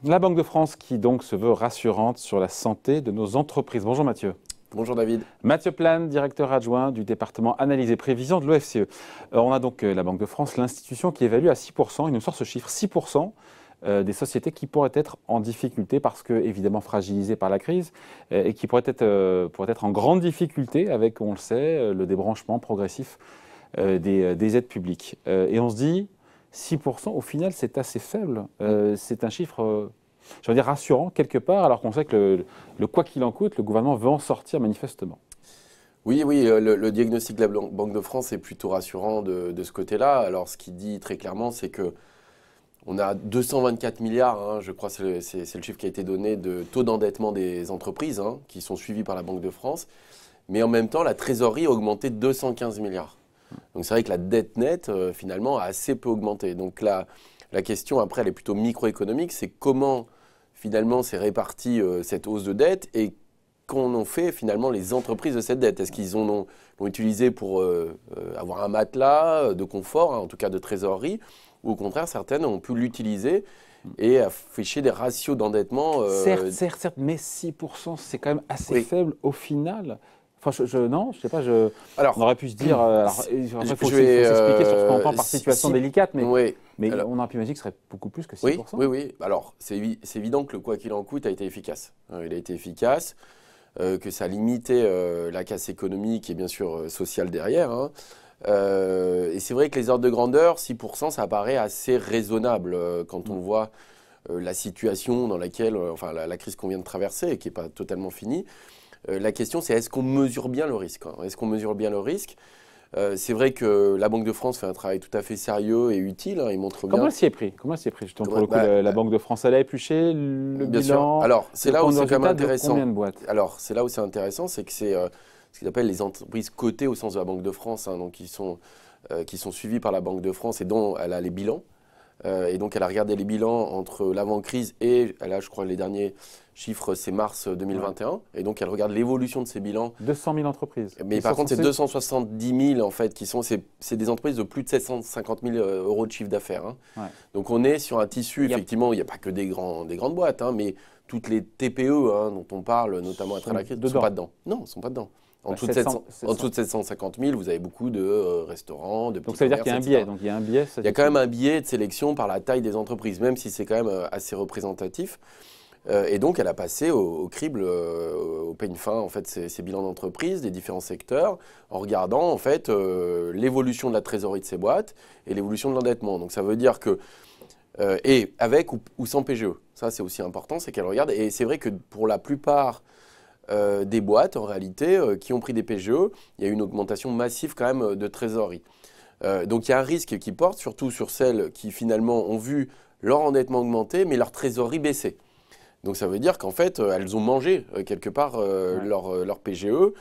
La Banque de France qui donc se veut rassurante sur la santé de nos entreprises. Bonjour Mathieu. Bonjour David. Mathieu Plane, directeur adjoint du département analyse et prévision de l'OFCE. On a donc la Banque de France, l'institution qui évalue à 6%, il nous sort ce chiffre, 6% des sociétés qui pourraient être en difficulté parce que, évidemment, fragilisées par la crise et qui pourraient être en grande difficulté avec, on le sait, le débranchement progressif des aides publiques. Et on se dit, 6%, au final, c'est assez faible. C'est un chiffre, je veux dire, rassurant quelque part, alors qu'on sait que le quoi qu'il en coûte, le gouvernement veut en sortir manifestement. Oui, le diagnostic de la Banque de France est plutôt rassurant de ce côté-là. Alors, ce qu'il dit très clairement, c'est que on a 224 milliards, je crois, c'est le chiffre qui a été donné, de taux d'endettement des entreprises qui sont suivis par la Banque de France. Mais en même temps, la trésorerie a augmenté de 215 milliards. Donc, c'est vrai que la dette nette, finalement, a assez peu augmenté. Donc, la question, après, elle est plutôt microéconomique. C'est comment, finalement, s'est répartie cette hausse de dette et qu'en ont fait, finalement, les entreprises de cette dette. Est-ce qu'ils l'ont utilisé pour avoir un matelas de confort, en tout cas de trésorerie, ou au contraire, certaines ont pu l'utiliser et afficher des ratios d'endettement. Certes, mais 6%, c'est quand même assez faible au final. Enfin, non, je sais pas, alors, on aurait pu se dire, il faut s'expliquer sur ce qu'on entend par situation délicate, mais, alors, on aurait pu imaginer que ce serait beaucoup plus que 6%. Oui. Alors, c'est évident que le quoi qu'il en coûte a été efficace. Il a été efficace, que ça a limité la casse économique et bien sûr sociale derrière. Et c'est vrai que les ordres de grandeur, 6%, ça paraît assez raisonnable quand on voit la situation dans laquelle, la crise qu'on vient de traverser et qui n'est pas totalement finie. La question, c'est est-ce qu'on mesure bien le risque Est-ce qu'on mesure bien le risque C'est vrai que la Banque de France fait un travail tout à fait sérieux et utile. Il montre bien. Comment elle s'y est pris Justement, pour le coup, la Banque de France, elle a épluché le bien bilan. Sûr. Alors, c'est là où c'est quand même intéressant. Combien de boîtes? Alors, c'est là où c'est intéressant, c'est que c'est ce qu'ils appellent les entreprises cotées au sens de la Banque de France, donc qui sont suivies par la Banque de France et dont elle a les bilans. Et donc, elle a regardé les bilans entre l'avant-crise et, là, je crois, les derniers chiffres, c'est mars 2021. Ouais. Et donc, elle regarde l'évolution de ces bilans. 200 000 entreprises. Mais par contre, c'est 270 000, en fait, c'est des entreprises de plus de 750 000 euros de chiffre d'affaires. Ouais. Donc, on est sur un tissu, effectivement, il n'y a pas que des grandes boîtes, mais toutes les TPE dont on parle, notamment à travers la crise, ne sont pas dedans. Non, ils ne sont pas dedans. En dessous de 750 000, vous avez beaucoup de restaurants, de petits. Donc ça veut dire qu'il y a un biais. Donc il y a un biais. Il y a quand même un biais de sélection par la taille des entreprises, même si c'est quand même assez représentatif. Et donc elle a passé au crible, au peigne fin, en fait, ces bilans d'entreprise des différents secteurs, en regardant en fait l'évolution de la trésorerie de ces boîtes et l'évolution de l'endettement. Donc ça veut dire que et avec ou sans PGE, ça c'est aussi important, c'est qu'elle regarde. Et c'est vrai que pour la plupart des boîtes, en réalité, qui ont pris des PGE, il y a eu une augmentation massive quand même de trésorerie. Donc il y a un risque qui porte surtout sur celles qui finalement ont vu leur endettement augmenter, mais leur trésorerie baisser. Donc ça veut dire qu'en fait, elles ont mangé quelque part leur PGE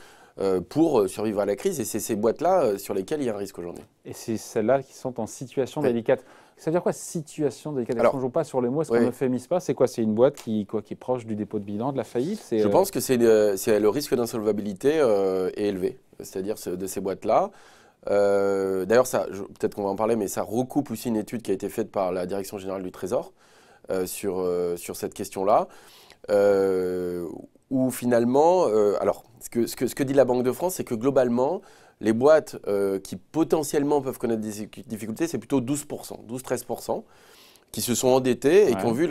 pour survivre à la crise. Et c'est ces boîtes-là sur lesquelles il y a un risque aujourd'hui. Et c'est celles-là qui sont en situation délicate. Ça veut dire quoi, situation délicate? Est-ce qu'on ne joue pas sur les mots? Est-ce qu'on ne fémise pas? C'est quoi? C'est une boîte qui est proche du dépôt de bilan, de la faillite? Je pense que c'est le risque d'insolvabilité est élevé, c'est-à-dire de ces boîtes-là. D'ailleurs, peut-être qu'on va en parler, mais ça recoupe aussi une étude qui a été faite par la Direction générale du Trésor sur cette question-là, où finalement, alors, ce que dit la Banque de France, c'est que globalement, les boîtes qui potentiellement peuvent connaître des difficultés, c'est plutôt 12-13%, qui se sont endettées et qui ont vu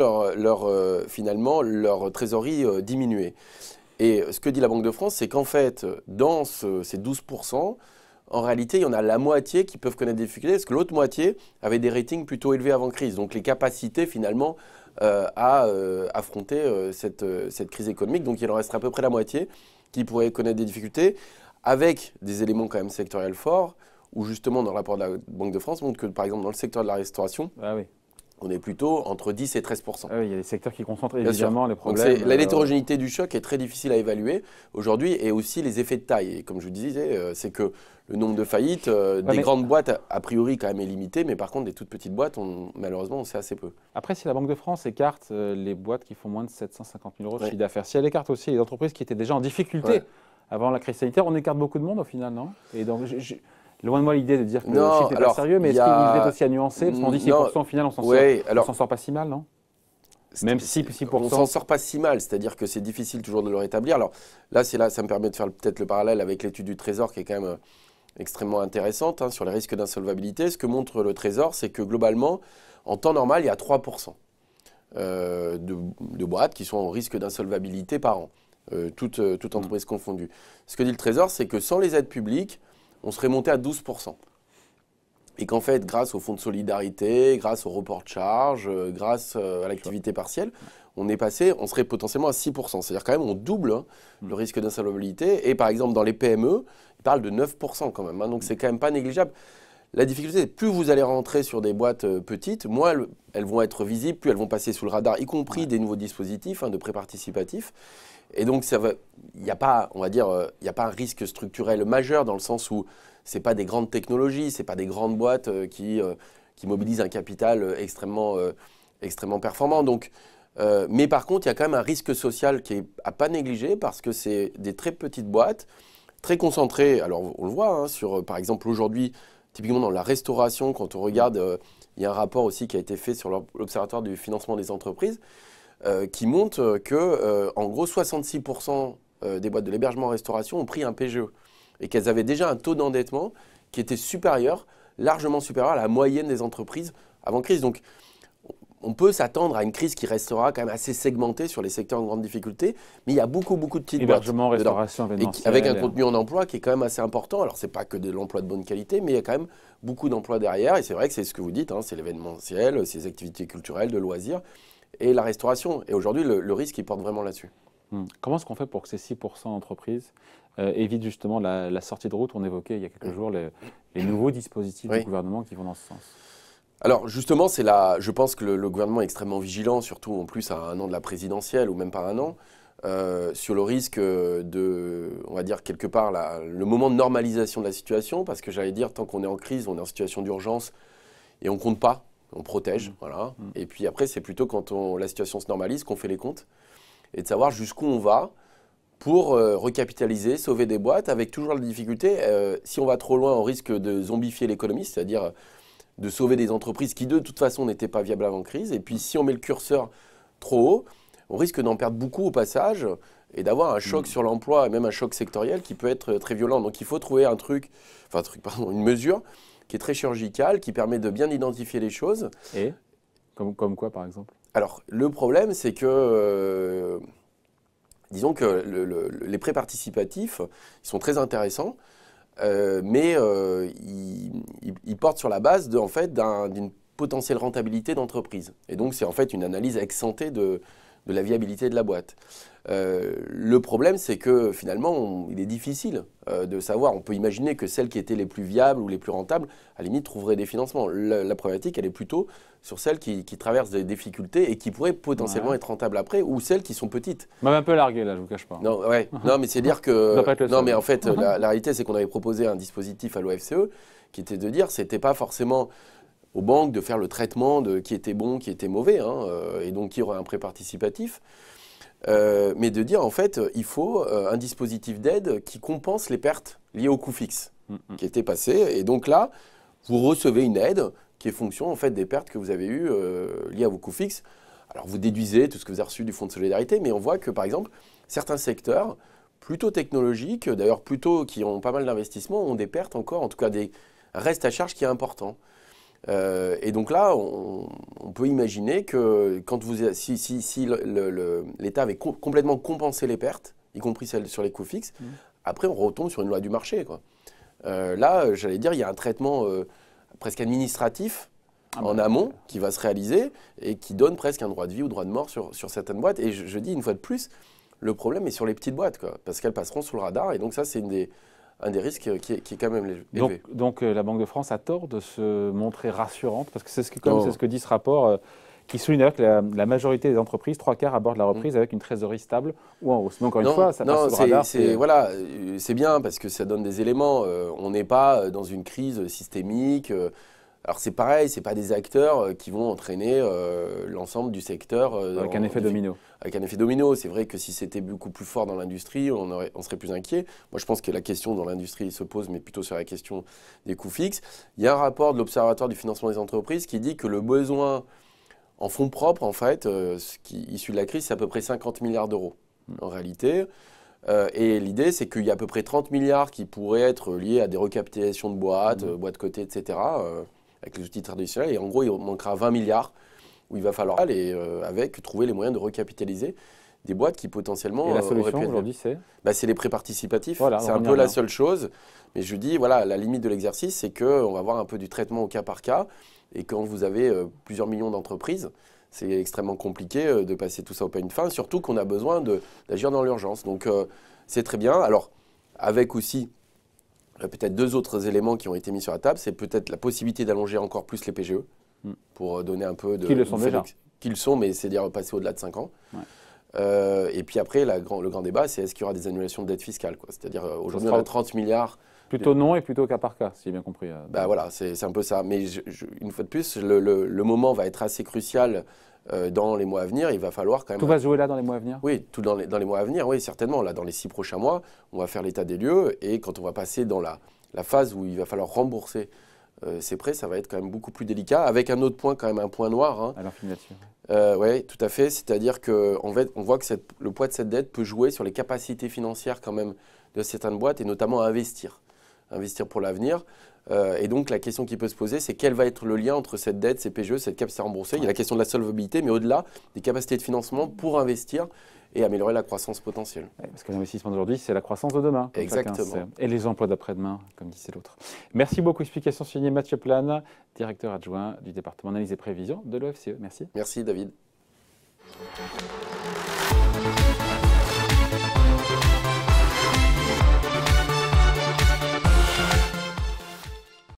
finalement leur trésorerie diminuer. Et ce que dit la Banque de France, c'est qu'en fait, dans ces 12%, en réalité, il y en a la moitié qui peuvent connaître des difficultés, parce que l'autre moitié avait des ratings plutôt élevés avant crise. Donc les capacités finalement à affronter cette crise économique. Donc il en resterait à peu près la moitié qui pourraient connaître des difficultés, avec des éléments quand même sectoriels forts, où justement dans le rapport de la Banque de France montre que par exemple dans le secteur de la restauration, on est plutôt entre 10 et 13%. Il y a des secteurs qui concentrent évidemment les problèmes. Donc l'hétérogénéité du choc est très difficile à évaluer aujourd'hui, et aussi les effets de taille. Et comme je vous disais, c'est que le nombre de faillites des grandes boîtes, a priori, quand même est limité, mais par contre, des toutes petites boîtes, malheureusement, on sait assez peu. Après, si la Banque de France écarte les boîtes qui font moins de 750 000 euros de chiffre d'affaires, si elle écarte aussi les entreprises qui étaient déjà en difficulté avant la crise sanitaire, on écarte beaucoup de monde au final, non? Et donc, loin de moi l'idée de dire que le chiffre n'est pas sérieux, mais est-ce qu'il est aussi à nuancer? Parce qu'on dit 6% au final, on s'en sort pas si mal, non? Même si 6%. On s'en sort pas si mal, c'est-à-dire que c'est difficile toujours de le rétablir. Alors là, ça me permet de faire peut-être le parallèle avec l'étude du Trésor qui est quand même extrêmement intéressante sur les risques d'insolvabilité. Ce que montre le Trésor, c'est que globalement, en temps normal, il y a 3% de boîtes qui sont en risque d'insolvabilité par an, toute entreprise confondue. Ce que dit le Trésor, c'est que sans les aides publiques, on serait monté à 12%. Et qu'en fait, grâce au fonds de solidarité, grâce au report de charges, grâce à l'activité partielle, on serait potentiellement à 6%. C'est-à-dire quand même, on double le risque d'insolvabilité. Et par exemple, dans les PME, ils parlent de 9% quand même. Donc, c'est quand même pas négligeable. La difficulté, c'est plus vous allez rentrer sur des boîtes petites, moins elles vont être visibles, plus elles vont passer sous le radar, y compris des nouveaux dispositifs de prêt participatif. Et donc, il n'y a pas, on va dire, il n'y a pas un risque structurel majeur dans le sens où ce n'est pas des grandes technologies, ce n'est pas des grandes boîtes qui mobilisent un capital extrêmement performant. Donc, mais par contre, il y a quand même un risque social qui est à pas négliger parce que c'est des très petites boîtes, très concentrées. Alors, on le voit sur, par exemple, aujourd'hui, typiquement dans la restauration, quand on regarde, il y a un rapport aussi qui a été fait sur l'Observatoire du financement des entreprises, qui montre que, en gros, 66% des boîtes de l'hébergement en restauration ont pris un PGE et qu'elles avaient déjà un taux d'endettement qui était supérieur, largement supérieur à la moyenne des entreprises avant crise. Donc, on peut s'attendre à une crise qui restera quand même assez segmentée sur les secteurs en grande difficulté, mais il y a beaucoup de petites boîtes. Hébergement, restauration, événementiel. Avec un contenu en emploi qui est quand même assez important. Alors, ce n'est pas que de l'emploi de bonne qualité, mais il y a quand même beaucoup d'emplois derrière. Et c'est vrai que c'est ce que vous dites, c'est l'événementiel, c'est les activités culturelles, de loisirs et la restauration. Et aujourd'hui, le risque, il porte vraiment là-dessus. Comment est-ce qu'on fait pour que ces 6% d'entreprises évitent justement la sortie de route? On évoquait il y a quelques jours les nouveaux dispositifs du gouvernement qui vont dans ce sens. Alors justement, je pense que le gouvernement est extrêmement vigilant, surtout en plus à un an de la présidentielle ou même pas un an, sur le risque on va dire quelque part, le moment de normalisation de la situation, parce que j'allais dire, tant qu'on est en crise, on est en situation d'urgence et on ne compte pas, on protège, voilà. Et puis après, c'est plutôt quand la situation se normalise qu'on fait les comptes et de savoir jusqu'où on va pour recapitaliser, sauver des boîtes, avec toujours la difficulté, si on va trop loin, on risque de zombifier l'économie, c'est-à-dire de sauver des entreprises qui de toute façon n'étaient pas viables avant crise. Et puis si on met le curseur trop haut, on risque d'en perdre beaucoup au passage et d'avoir un choc sur l'emploi et même un choc sectoriel qui peut être très violent. Donc il faut trouver une mesure qui est très chirurgicale, qui permet de bien identifier les choses. Et comme quoi par exemple? Alors le problème c'est que, disons que les prêts participatifs, ils sont très intéressants. Mais il porte sur la base d'une potentielle rentabilité d'entreprise. Et donc, c'est en fait une analyse ex-ante de la viabilité de la boîte. Le problème, c'est que finalement, il est difficile de savoir. On peut imaginer que celles qui étaient les plus viables ou les plus rentables, à la limite, trouveraient des financements. La problématique, elle est plutôt sur celles qui traversent des difficultés et qui pourraient potentiellement être rentables après, ou celles qui sont petites. Même un peu largué, là, je ne vous cache pas. Non, non mais c'est dire que... Non, mais en fait, la réalité, c'est qu'on avait proposé un dispositif à l'OFCE qui était de dire, c'était pas forcément aux banques de faire le traitement de qui était bon, qui était mauvais, et donc qui aurait un prêt participatif. Mais de dire, en fait, il faut un dispositif d'aide qui compense les pertes liées au coût fixe qui étaient passées. Et donc là, vous recevez une aide qui est fonction en fait, des pertes que vous avez eues liées à vos coûts fixes. Alors, vous déduisez tout ce que vous avez reçu du Fonds de solidarité, mais on voit que, par exemple, certains secteurs plutôt technologiques, d'ailleurs plutôt qui ont pas mal d'investissements, ont des pertes encore, en tout cas des restes à charge qui est important. Et donc là, on peut imaginer que si l'État avait complètement compensé les pertes, y compris celles sur les coûts fixes, après on retombe sur une loi du marché, quoi. Là, j'allais dire, il y a un traitement presque administratif en amont qui va se réaliser et qui donne presque un droit de vie ou droit de mort sur certaines boîtes. Et je dis une fois de plus, le problème est sur les petites boîtes, quoi, parce qu'elles passeront sous le radar. Et donc ça, c'est un des risques qui est quand même élevé. Donc la Banque de France a tort de se montrer rassurante, parce que c'est ce que dit ce rapport qui souligne d'ailleurs que la majorité des entreprises, 3/4, abordent la reprise avec une trésorerie stable ou en hausse. Donc encore une fois, ça passe sous le radar. Voilà, c'est bien parce que ça donne des éléments. On n'est pas dans une crise systémique. Alors c'est pareil, ce n'est pas des acteurs qui vont entraîner l'ensemble du secteur. Avec un effet domino. Avec un effet domino. C'est vrai que si c'était beaucoup plus fort dans l'industrie, on serait plus inquiet. Moi, je pense que la question dans l'industrie se pose, mais plutôt sur la question des coûts fixes. Il y a un rapport de l'Observatoire du financement des entreprises qui dit que le besoin En fonds propres, en fait, ce qui issu de la crise, c'est à peu près 50 milliards d'euros en réalité. Et l'idée, c'est qu'il y a à peu près 30 milliards qui pourraient être liés à des recapitalisations de boîtes, boîtes cotées, etc., avec les outils traditionnels. Et en gros, il manquera 20 milliards où il va falloir aller trouver les moyens de recapitaliser des boîtes qui potentiellement... Et la solution aujourd'hui, c'est c'est les prêts participatifs. Voilà, c'est un peu la seule chose. Mais je dis, voilà, la limite de l'exercice, c'est qu'on va avoir un peu du traitement au cas par cas. Et quand vous avez plusieurs millions d'entreprises, c'est extrêmement compliqué de passer tout ça au peigne fin, surtout qu'on a besoin d'agir dans l'urgence. Donc, c'est très bien. Alors, avec aussi peut-être 2 autres éléments qui ont été mis sur la table, c'est peut-être la possibilité d'allonger encore plus les PGE pour donner un peu de... Qui le sont déjà. Qui le sont, mais c'est-à-dire passer au-delà de 5 ans. Ouais. Et puis après, le grand débat, c'est est-ce qu'il y aura des annulations de dette fiscale, quoi. C'est-à-dire aujourd'hui, on a 30 milliards... Plutôt non et plutôt cas par cas, si j'ai bien compris. Voilà, c'est un peu ça. Mais une fois de plus, le moment va être assez crucial dans les mois à venir. Il va falloir quand même... Tout va se jouer là dans les mois à venir? Oui, tout dans les mois à venir, oui, certainement. Là, dans les 6 prochains mois, on va faire l'état des lieux. Et quand on va passer dans la phase où il va falloir rembourser ces prêts, ça va être quand même beaucoup plus délicat. Avec un autre point, quand même un point noir. Hein. Alors, finir là-dessus. Oui, tout à fait. C'est-à-dire qu'on voit que le poids de cette dette peut jouer sur les capacités financières quand même de certaines boîtes et notamment à investir pour l'avenir. Et donc, la question qui peut se poser, c'est quel va être le lien entre cette dette, ces PGE, cette capacité à rembourser. Il y a la question de la solvabilité, mais au-delà, des capacités de financement pour investir et améliorer la croissance potentielle. Ouais, parce que l'investissement d'aujourd'hui, c'est la croissance de demain. Exactement. Et les emplois d'après-demain, comme disait l'autre. Merci beaucoup. Explication signée Mathieu Plane, directeur adjoint du département analyse et prévision de l'OFCE. Merci. Merci, David.